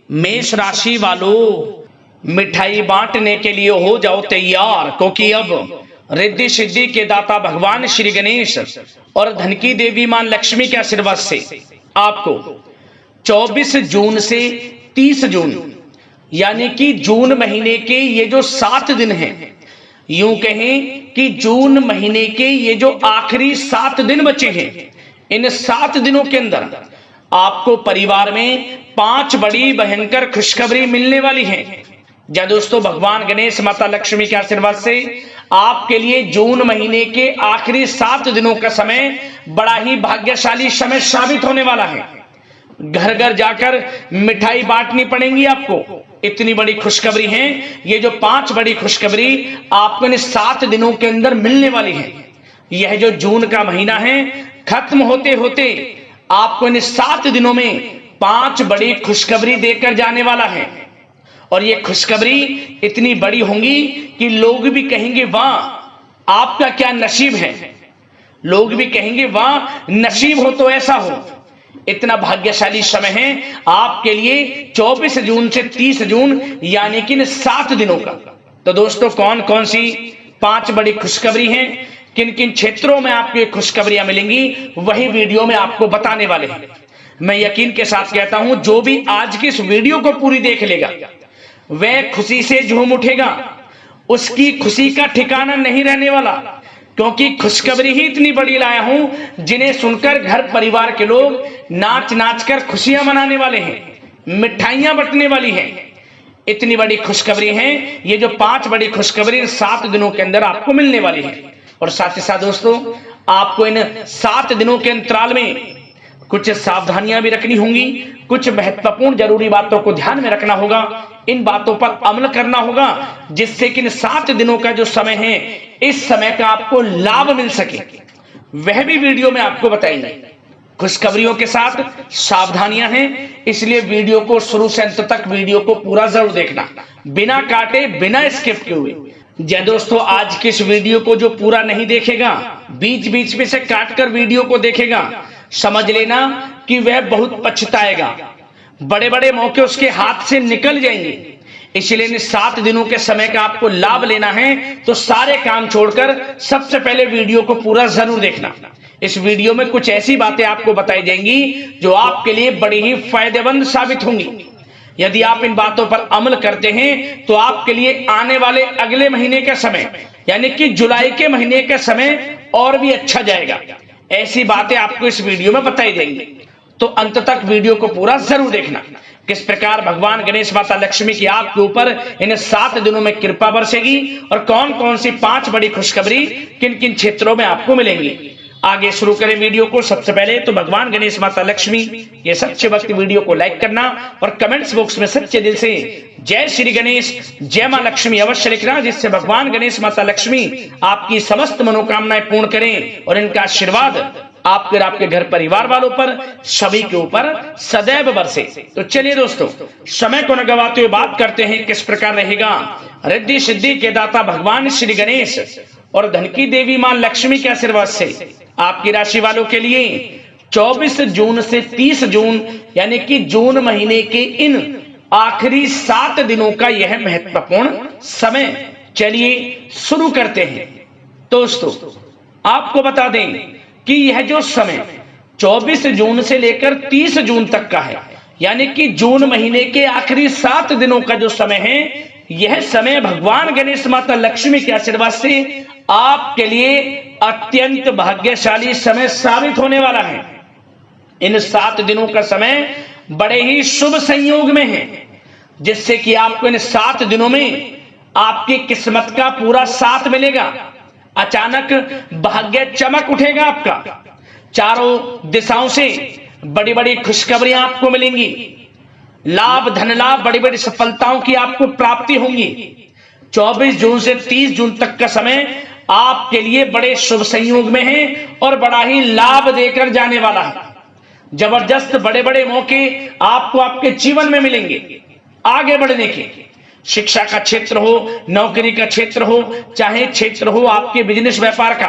मेष राशि वालों, मिठाई बांटने के लिए हो जाओ तैयार, क्योंकि अब रिद्धि सिद्धि के दाता भगवान श्री गणेश और धन की देवी मां लक्ष्मी के आशीर्वाद से आपको 24 जून से 30 जून यानी कि जून महीने के ये जो 7 दिन हैं, यूं कहें कि जून महीने के ये जो आखिरी 7 दिन बचे हैं, इन 7 दिनों के अंदर आपको परिवार में 5 बड़ी भयंकर खुशखबरी मिलने वाली है। जय दोस्तों, भगवान गणेश माता लक्ष्मी के आशीर्वाद से आपके लिए जून महीने के आखिरी 7 दिनों का समय बड़ा ही भाग्यशाली समय साबित होने वाला है। घर घर जाकर मिठाई बांटनी पड़ेगी आपको, इतनी बड़ी खुशखबरी है। ये जो 5 बड़ी खुशखबरी आपको इन 7 दिनों के अंदर मिलने वाली है। यह जो जून का महीना है, खत्म होते होते आपको इन 7 दिनों में 5 बड़ी खुशखबरी देकर जाने वाला है। और ये खुशखबरी इतनी बड़ी होंगी कि लोग भी कहेंगे वाह आपका क्या नसीब है। लोग भी कहेंगे वाह नसीब हो तो ऐसा हो। इतना भाग्यशाली समय है आपके लिए 24 जून से 30 जून यानी कि इन 7 दिनों का। तो दोस्तों, कौन कौन सी 5 बड़ी खुशखबरी हैं, किन किन क्षेत्रों में आपको ये खुशखबरियां मिलेंगी, वही वीडियो में आपको बताने वाले हैं। मैं यकीन के साथ कहता हूं, जो भी आज की इस वीडियो को पूरी देख लेगा वह खुशी से झूम उठेगा। उसकी खुशी का ठिकाना नहीं रहने वाला, क्योंकि खुशखबरी ही इतनी बड़ी लाया हूं जिन्हें सुनकर घर परिवार के लोग नाच नाच कर खुशियां मनाने वाले हैं, मिठाइयां बंटने वाली हैं। इतनी बड़ी खुशखबरी है। ये जो 5 बड़ी खुशखबरी 7 दिनों के अंदर आपको मिलने वाली है। और साथ ही साथ दोस्तों, आपको इन 7 दिनों के अंतराल में कुछ सावधानियां भी रखनी होंगी, कुछ महत्वपूर्ण जरूरी बातों को ध्यान में रखना होगा, इन बातों पर अमल करना होगा, जिससे कि इन 7 दिनों का जो समय है, इस समय का आपको लाभ मिल सके। वह भी वीडियो में आपको बताएंगे। खुशखबरियों के साथ सावधानियां हैं, इसलिए वीडियो को शुरू से अंत तक वीडियो को पूरा जरूर देखना, बिना काटे बिना स्किप किए हुए। जय दोस्तों, आज के इस वीडियो को जो पूरा नहीं देखेगा, बीच बीच में से काट कर वीडियो को देखेगा, समझ लेना कि वह बहुत पछताएगा। बड़े बड़े मौके उसके हाथ से निकल जाएंगे। इसलिए इन 7 दिनों के समय का आपको लाभ लेना है तो सारे काम छोड़कर सबसे पहले वीडियो को पूरा जरूर देखना। इस वीडियो में कुछ ऐसी बातें आपको बताई जाएंगी जो आपके लिए बड़ी ही फायदेमंद साबित होंगी। यदि आप इन बातों पर अमल करते हैं तो आपके लिए आने वाले अगले महीने का समय यानी कि जुलाई के महीने का समय और भी अच्छा जाएगा। ऐसी बातें आपको इस वीडियो में बताई जाएंगी, तो अंत तक वीडियो को पूरा जरूर देखना। किस प्रकार भगवान गणेश माता लक्ष्मी की आपके ऊपर इन 7 दिनों में कृपा बरसेगी और कौन कौन सी 5 बड़ी खुशखबरी किन किन क्षेत्रों में आपको मिलेंगी। आगे शुरू करें वीडियो को। सबसे पहले तो भगवान गणेश माता लक्ष्मी ये सच्चे भक्त वीडियो को लाइक करना और कमेंट्स बॉक्स में सच्चे दिल से जय श्री गणेश, जय मां लक्ष्मी अवश्य लिखना, जिससे भगवान गणेश माता लक्ष्मी आपकी समस्त मनोकामनाएं पूर्ण करें और इनका आशीर्वाद आपके और आपके घर परिवार वालों पर सभी के ऊपर सदैव बरसे। तो चलिए दोस्तों, समय को न गवाते हुए बात करते हैं किस प्रकार रहेगा रिद्धि सिद्धि के दाता भगवान श्री गणेश और धन की देवी मां लक्ष्मी के आशीर्वाद से आपकी राशि वालों के लिए 24 जून से 30 जून यानी कि जून महीने के इन आखिरी 7 दिनों का यह महत्वपूर्ण समय। चलिए शुरू करते हैं। दोस्तों, आपको बता दें कि यह जो समय 24 जून से लेकर 30 जून तक का है, यानी कि जून महीने के आखिरी 7 दिनों का जो समय है, यह समय भगवान गणेश माता लक्ष्मी के आशीर्वाद से आपके लिए अत्यंत भाग्यशाली समय साबित होने वाला है। इन 7 दिनों का समय बड़े ही शुभ संयोग में है, जिससे कि आपको इन 7 दिनों में आपकी किस्मत का पूरा साथ मिलेगा। अचानक भाग्य चमक उठेगा आपका। चारों दिशाओं से बड़ी बड़ी खुशखबरियां आपको मिलेंगी। लाभ, धन लाभ, बड़ी बड़ी सफलताओं की आपको प्राप्ति होंगी। 24 जून से 30 जून तक का समय आपके लिए बड़े शुभ संयोग में है और बड़ा ही लाभ देकर जाने वाला है। जबरदस्त बड़े बड़े मौके आपको आपके जीवन में मिलेंगे आगे बढ़ने के। शिक्षा का क्षेत्र हो, नौकरी का क्षेत्र हो, चाहे क्षेत्र हो आपके बिजनेस व्यापार का,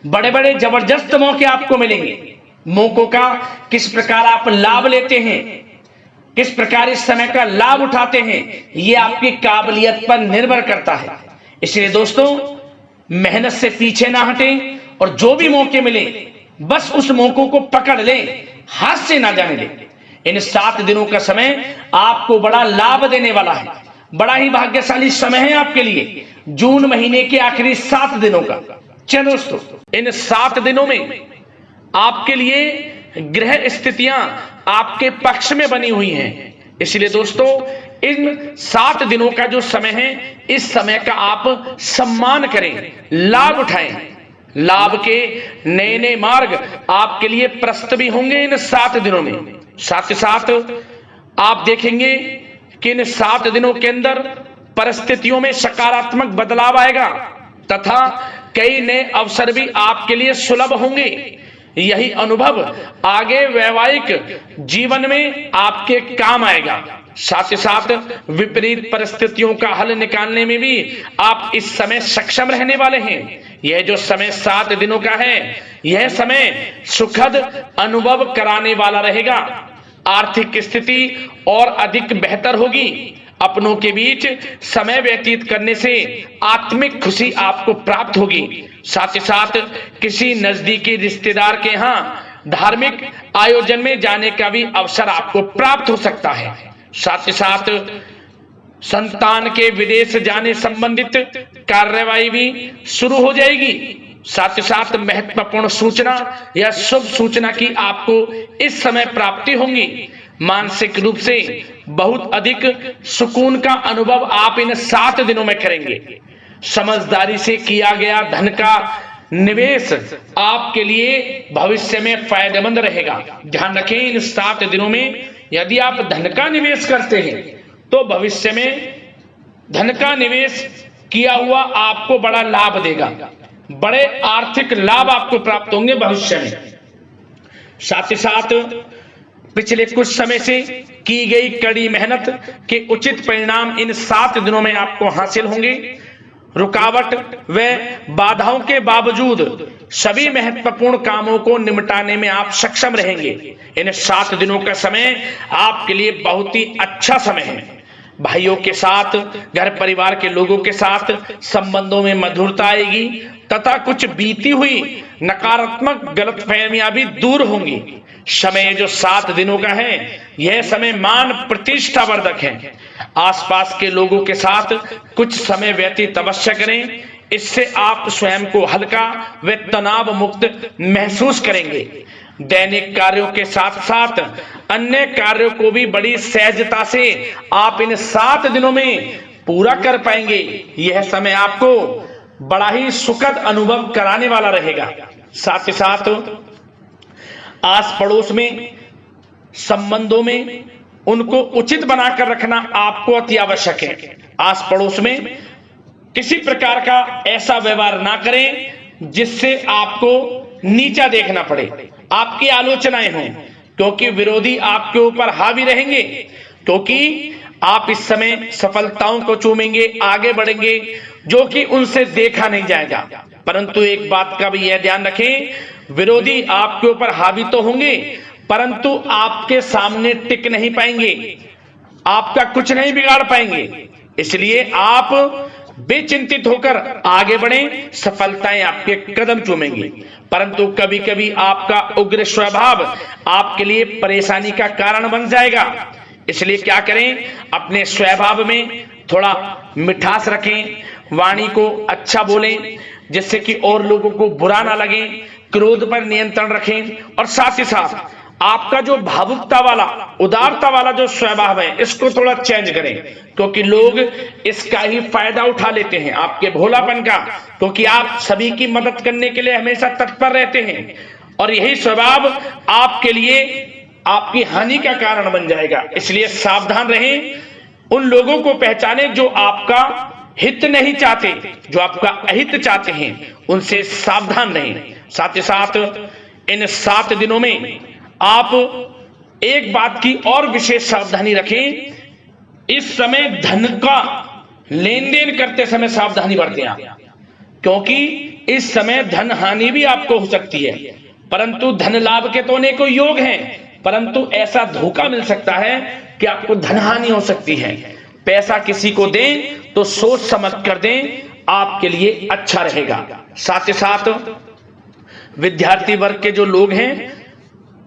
बड़े बड़े जबरदस्त मौके आपको मिलेंगे। मौकों का किस प्रकार आप लाभ लेते हैं, किस प्रकार इस समय का लाभ उठाते हैं, ये आपकी काबिलियत पर निर्भर करता है। इसलिए दोस्तों, मेहनत से पीछे ना हटें और जो भी मौके मिले बस उस मौकों को पकड़ लें, हाथ से ना जाने दें। इन 7 दिनों का समय आपको बड़ा लाभ देने वाला है। बड़ा ही भाग्यशाली समय है आपके लिए, जून महीने के आखिरी 7 दिनों का। चलो दोस्तों, इन 7 दिनों में आपके लिए ग्रह स्थितियां आपके पक्ष में बनी हुई हैं। इसलिए दोस्तों, इन 7 दिनों का जो समय है, इस समय का आप सम्मान करें, लाभ उठाएं। लाभ के नए नए मार्ग आपके लिए प्रशस्त भी होंगे इन 7 दिनों में। साथ ही साथ आप देखेंगे कि इन 7 दिनों के अंदर परिस्थितियों में सकारात्मक बदलाव आएगा तथा कई नए अवसर भी आपके लिए सुलभ होंगे। यही अनुभव आगे वैवाहिक जीवन में आपके काम आएगा। साथ ही साथ विपरीत परिस्थितियों का हल निकालने में भी आप इस समय सक्षम रहने वाले हैं। यह जो समय 7 दिनों का है, यह समय सुखद अनुभव कराने वाला रहेगा। आर्थिक स्थिति और अधिक बेहतर होगी। अपनों के बीच समय व्यतीत करने से आत्मिक खुशी आपको प्राप्त होगी। साथ ही साथ किसी नजदीकी रिश्तेदार के यहाँ धार्मिक आयोजन में जाने का भी अवसर आपको प्राप्त हो सकता है। साथ ही साथ संतान के विदेश जाने संबंधित कार्यवाही भी शुरू हो जाएगी। साथ ही साथ महत्वपूर्ण सूचना या शुभ सूचना की आपको इस समय प्राप्ति होंगी। मानसिक रूप से बहुत अधिक सुकून का अनुभव आप इन 7 दिनों में करेंगे। समझदारी से किया गया धन का निवेश आपके लिए भविष्य में फायदेमंद रहेगा। ध्यान रखें, इन 7 दिनों में यदि आप धन का निवेश करते हैं तो भविष्य में धन का निवेश किया हुआ आपको बड़ा लाभ देगा। बड़े आर्थिक लाभ आपको प्राप्त होंगे भविष्य में। साथ ही साथ पिछले कुछ समय से की गई कड़ी मेहनत के उचित परिणाम इन 7 दिनों में आपको हासिल होंगे। रुकावट व बाधाओं के बावजूद सभी महत्वपूर्ण कामों को निपटाने में आप सक्षम रहेंगे। इन 7 दिनों का समय आपके लिए बहुत ही अच्छा समय है। भाइयों के साथ, घर परिवार के लोगों के साथ संबंधों में मधुरता आएगी तथा कुछ बीती हुई नकारात्मक गलतफहमियां भी दूर होंगी। समय जो 7 दिनों का है, यह समय मान प्रतिष्ठा वर्धक है। आसपास के लोगों के साथ कुछ समय व्यतीत अवश्य करें, इससे आप स्वयं को हल्का व तनाव मुक्त महसूस करेंगे। दैनिक कार्यों के साथ साथ अन्य कार्यों को भी बड़ी सहजता से आप इन 7 दिनों में पूरा कर पाएंगे। यह समय आपको बड़ा ही सुखद अनुभव कराने वाला रहेगा। साथ ही साथ आस पड़ोस में संबंधों में उनको उचित बनाकर रखना आपको अति आवश्यक है। आस पड़ोस में किसी प्रकार का ऐसा व्यवहार ना करें जिससे आपको नीचा देखना पड़े, आपकी आलोचनाएं हों, क्योंकि विरोधी आपके ऊपर हावी रहेंगे। क्योंकि आप इस समय सफलताओं को चूमेंगे, आगे बढ़ेंगे, जो कि उनसे देखा नहीं जाएगा। परंतु एक बात का भी यह ध्यान रखें, विरोधी आपके ऊपर हावी तो होंगे परंतु आपके सामने टिक नहीं पाएंगे, आपका कुछ नहीं बिगाड़ पाएंगे। इसलिए आप बेचिंतित होकर आगे बढ़ें, सफलताएं आपके कदम चूमेंगी। परंतु कभी कभी आपका उग्र स्वभाव आपके लिए परेशानी का कारण बन जाएगा। इसलिए क्या करें, अपने स्वभाव में थोड़ा मिठास रखें, वाणी को अच्छा बोलें जिससे कि और लोगों को बुरा ना लगे, क्रोध पर नियंत्रण रखें। और साथ ही साथ आपका जो भावुकता वाला, उदारता वाला जो स्वभाव है, इसको थोड़ा चेंज करें, क्योंकि लोग इसका ही फायदा उठा लेते हैं, आपके भोलापन का, क्योंकि आप सभी की मदद करने के लिए हमेशा तत्पर रहते हैं। और यही स्वभाव आपके लिए आपकी हानि का कारण बन जाएगा। इसलिए सावधान रहें, उन लोगों को पहचाने जो आपका हित नहीं चाहते, जो आपका अहित चाहते हैं, उनसे सावधान रहें। साथ ही साथ इन 7 दिनों में आप एक बात की और विशेष सावधानी रखें, इस समय धन का लेन देन करते समय सावधानी बरतें आप, क्योंकि इस समय धन हानि भी आपको हो सकती है, परंतु धन लाभ के तो अनेकों योग हैं। परंतु ऐसा धोखा मिल सकता है कि आपको धनहानि हो सकती है। पैसा किसी को दें तो सोच समझ कर दें, आपके लिए अच्छा रहेगा। साथ ही साथ विद्यार्थी वर्ग के जो लोग हैं,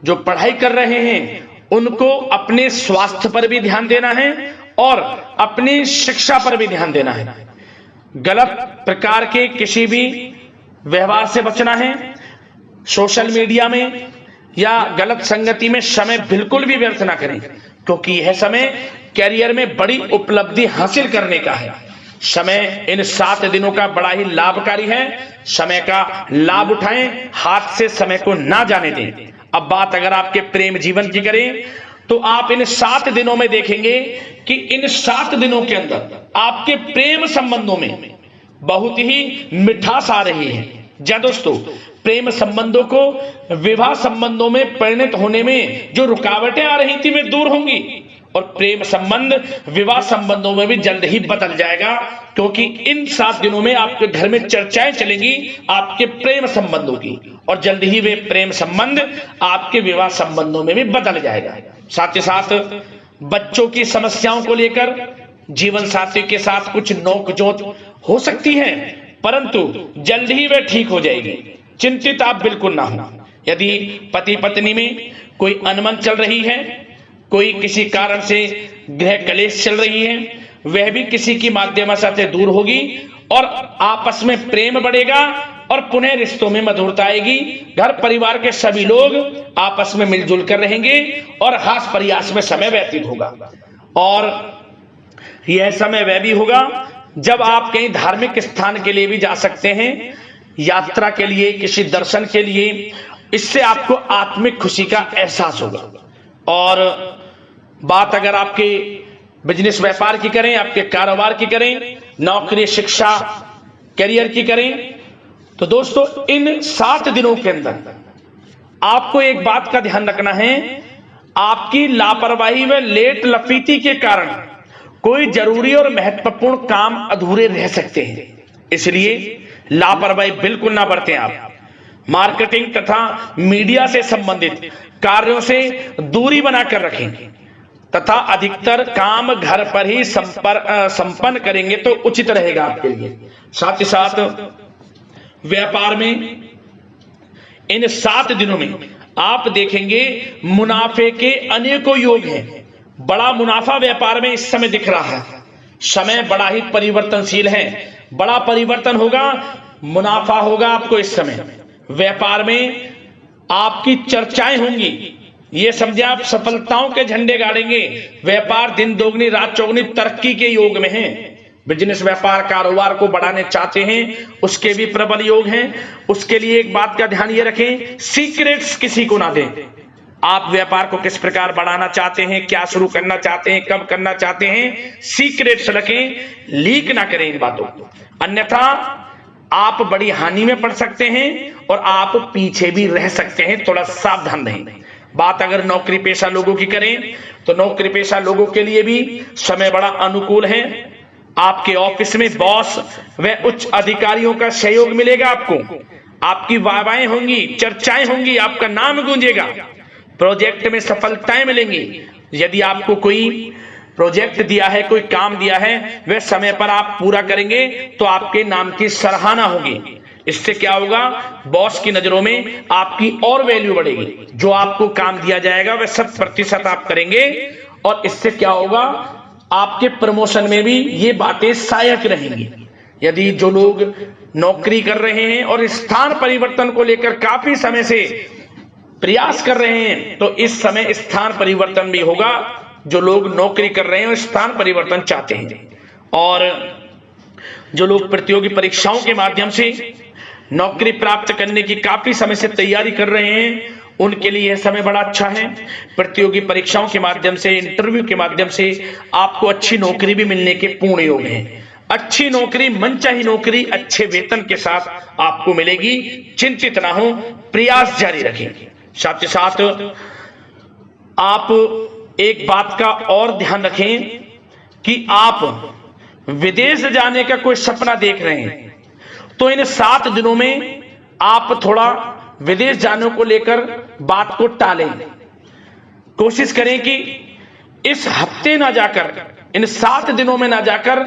जो पढ़ाई कर रहे हैं, उनको अपने स्वास्थ्य पर भी ध्यान देना है और अपनी शिक्षा पर भी ध्यान देना है। गलत प्रकार के किसी भी व्यवहार से बचना है। सोशल मीडिया में या गलत संगति में समय बिल्कुल भी व्यर्थ ना करें, क्योंकि यह समय कैरियर में बड़ी उपलब्धि हासिल करने का है। समय इन 7 दिनों का बड़ा ही लाभकारी है। समय का लाभ उठाएं, हाथ से समय को ना जाने दें। अब बात अगर आपके प्रेम जीवन की करें तो आप इन 7 दिनों में देखेंगे कि इन 7 दिनों के अंदर आपके प्रेम संबंधों में बहुत ही मिठास आ रही है। जी दोस्तों, प्रेम संबंधों को विवाह संबंधों में परिणत होने में जो रुकावटें आ रही थी वे दूर होंगी और प्रेम संबंध विवाह संबंधों में भी जल्द ही बदल जाएगा, क्योंकि इन 7 दिनों में आपके घर में चर्चाएं चलेंगी आपके प्रेम संबंधों की और जल्द ही वे प्रेम संबंध आपके विवाह संबंधों में भी बदल जाएगा। साथ ही साथ बच्चों की समस्याओं को लेकर जीवन साथी के साथ कुछ नोकझोंक हो सकती है, परंतु जल्द ही वे ठीक हो जाएगी। चिंतित आप बिल्कुल ना हो। यदि पति पत्नी में कोई अनबन चल रही है, कोई किसी कारण से गृह कलेश चल रही है, वह भी किसी की माध्यम से दूर होगी और आपस में प्रेम बढ़ेगा और पुनः रिश्तों में मधुरता आएगी। घर परिवार के सभी लोग आपस में मिलजुल कर रहेंगे और हास प्रयास में समय व्यतीत होगा। और यह समय वह भी होगा जब आप कहीं धार्मिक स्थान के लिए भी जा सकते हैं, यात्रा के लिए, किसी दर्शन के लिए। इससे आपको आत्मिक खुशी का एहसास होगा। और बात अगर आपके बिजनेस व्यापार की करें, आपके कारोबार की करें, नौकरी, शिक्षा, करियर की करें, तो दोस्तों इन 7 दिनों के अंदर आपको एक बात का ध्यान रखना है। आपकी लापरवाही व लेट लफीती के कारण कोई जरूरी और महत्वपूर्ण काम अधूरे रह सकते हैं, इसलिए लापरवाही बिल्कुल ना बरतें। आप मार्केटिंग तथा मीडिया से संबंधित कार्यों से दूरी बनाकर रखें तथा अधिकतर काम घर पर ही संपन्न करेंगे तो उचित रहेगा आपके लिए। साथ ही साथ व्यापार में इन 7 दिनों में आप देखेंगे मुनाफे के अनेकों योग हैं। बड़ा मुनाफा व्यापार में इस समय दिख रहा है। समय बड़ा ही परिवर्तनशील है, बड़ा परिवर्तन होगा, मुनाफा होगा आपको इस समय। व्यापार में आपकी चर्चाएं होंगी, ये समझे आप सफलताओं के झंडे गाड़ेंगे। व्यापार दिन दोगुनी रात चौगुनी तरक्की के योग में है। बिजनेस व्यापार कारोबार को बढ़ाने चाहते हैं, उसके भी प्रबल योग हैं। उसके लिए एक बात का ध्यान ये रखें, सीक्रेट्स किसी को ना दें। आप व्यापार को किस प्रकार बढ़ाना चाहते हैं, क्या शुरू करना चाहते हैं, कब करना चाहते हैं, सीक्रेट्स रखें, लीक ना करें इन बातों को, अन्यथा आप बड़ी हानि में पड़ सकते हैं और आप पीछे भी रह सकते हैं। थोड़ा सावधान रहें। बात अगर नौकरी पेशा लोगों की करें तो नौकरी पेशा लोगों के लिए भी समय बड़ा अनुकूल है। आपके ऑफिस में बॉस व उच्च अधिकारियों का सहयोग मिलेगा आपको। आपकी वाहवाहें होंगी, चर्चाएं होंगी, आपका नाम गूंजेगा। प्रोजेक्ट में सफलताएं मिलेंगी। यदि आपको कोई प्रोजेक्ट दिया है, कोई काम दिया है, वह समय पर आप पूरा करेंगे तो आपके नाम की सराहना होगी। इससे क्या होगा, बॉस की नजरों में आपकी और वैल्यू बढ़ेगी। जो आपको काम दिया जाएगा वह 100% आप करेंगे और इससे क्या होगा, आपके प्रमोशन में भी ये बातें सहायक रहेंगी। यदि जो लोग नौकरी कर रहे हैं और स्थान परिवर्तन को लेकर काफी समय से प्रयास कर रहे हैं तो इस समय स्थान परिवर्तन भी होगा। जो लोग नौकरी कर रहे हैं और स्थान परिवर्तन चाहते हैं, और जो लोग प्रतियोगी परीक्षाओं के माध्यम से नौकरी प्राप्त करने की काफी समय से तैयारी कर रहे हैं, उनके लिए यह समय बड़ा अच्छा है। प्रतियोगी परीक्षाओं के माध्यम से, इंटरव्यू के माध्यम से आपको अच्छी नौकरी भी मिलने के पूर्ण योग हैं। अच्छी नौकरी, मनचाही नौकरी अच्छे वेतन के साथ आपको मिलेगी। चिंतित ना हो, प्रयास जारी रखें। साथ ही साथ आप एक बात का और ध्यान रखें कि आप विदेश जाने का कोई सपना देख रहे हैं तो इन 7 दिनों में आप थोड़ा विदेश जाने को लेकर बात को टालें। कोशिश करें कि इस हफ्ते ना जाकर, इन 7 दिनों में ना जाकर,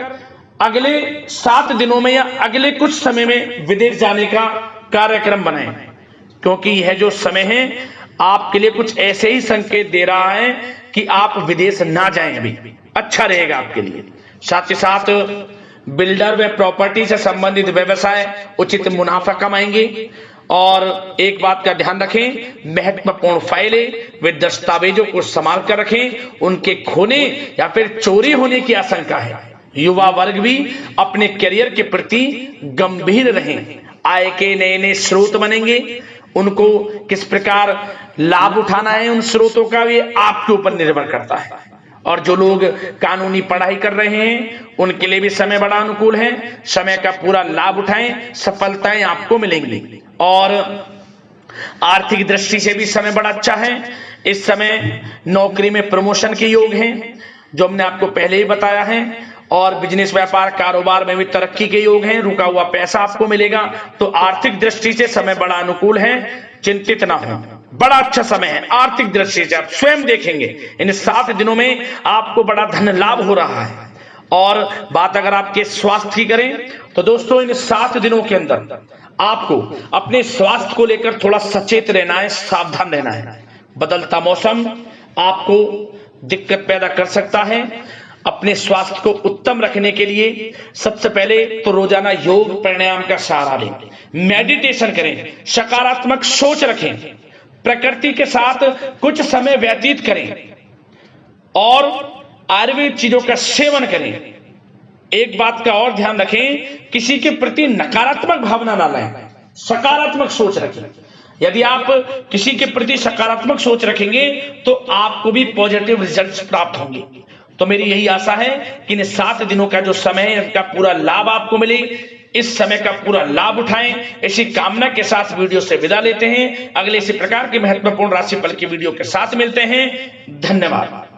अगले 7 दिनों में या अगले कुछ समय में विदेश जाने का कार्यक्रम बनाएं, क्योंकि यह जो समय है आपके लिए कुछ ऐसे ही संकेत दे रहा है कि आप विदेश ना जाएं, अभी अच्छा रहेगा आपके लिए। साथ ही साथ बिल्डर व प्रॉपर्टी से संबंधित व्यवसाय उचित मुनाफा कमाएंगे। और एक बात का ध्यान रखें, महत्वपूर्ण फाइलें व दस्तावेजों को संभाल कर रखें, उनके खोने या फिर चोरी होने की आशंका है। युवा वर्ग भी अपने करियर के प्रति गंभीर रहें, आय के नए नए स्रोत बनेंगे, उनको किस प्रकार लाभ उठाना है उन स्रोतों का भी आपके ऊपर निर्भर करता है। और जो लोग कानूनी पढ़ाई कर रहे हैं उनके लिए भी समय बड़ा अनुकूल है, समय का पूरा लाभ उठाएं, सफलताएं आपको मिलेंगी। और आर्थिक दृष्टि से भी समय बड़ा अच्छा है। इस समय नौकरी में प्रमोशन के योग हैं, जो हमने आपको पहले ही बताया है, और बिजनेस व्यापार कारोबार में भी तरक्की के योग हैं, रुका हुआ पैसा आपको मिलेगा। तो आर्थिक दृष्टि से समय बड़ा अनुकूल है, चिंतित ना हो, बड़ा अच्छा समय है आर्थिक दृष्टि से। आप स्वयं देखेंगे इन 7 दिनों में आपको बड़ा धन लाभ हो रहा है। और बात अगर आपके स्वास्थ्य की करें तो दोस्तों, इन 7 दिनों के अंदर आपको अपने स्वास्थ्य को लेकर थोड़ा सचेत रहना है, सावधान रहना है। बदलता मौसम आपको दिक्कत पैदा कर सकता है। अपने स्वास्थ्य को उत्तम रखने के लिए सबसे पहले तो रोजाना योग प्राणायाम का सहारा लें, मेडिटेशन करें, सकारात्मक सोच रखें, प्रकृति के साथ कुछ समय व्यतीत करें और आयुर्वेद चीजों का सेवन करें। एक बात का और ध्यान रखें, किसी के प्रति नकारात्मक भावना ना लाएं, सकारात्मक सोच रखें। यदि आप किसी के प्रति सकारात्मक सोच रखेंगे तो आपको भी पॉजिटिव रिजल्ट्स प्राप्त होंगे। तो मेरी यही आशा है कि इन 7 दिनों का जो समय है इसका पूरा लाभ आपको मिले, इस समय का पूरा लाभ उठाएं। इसी कामना के साथ वीडियो से विदा लेते हैं। अगले इसी प्रकार के महत्वपूर्ण राशिफल की वीडियो के साथ मिलते हैं। धन्यवाद।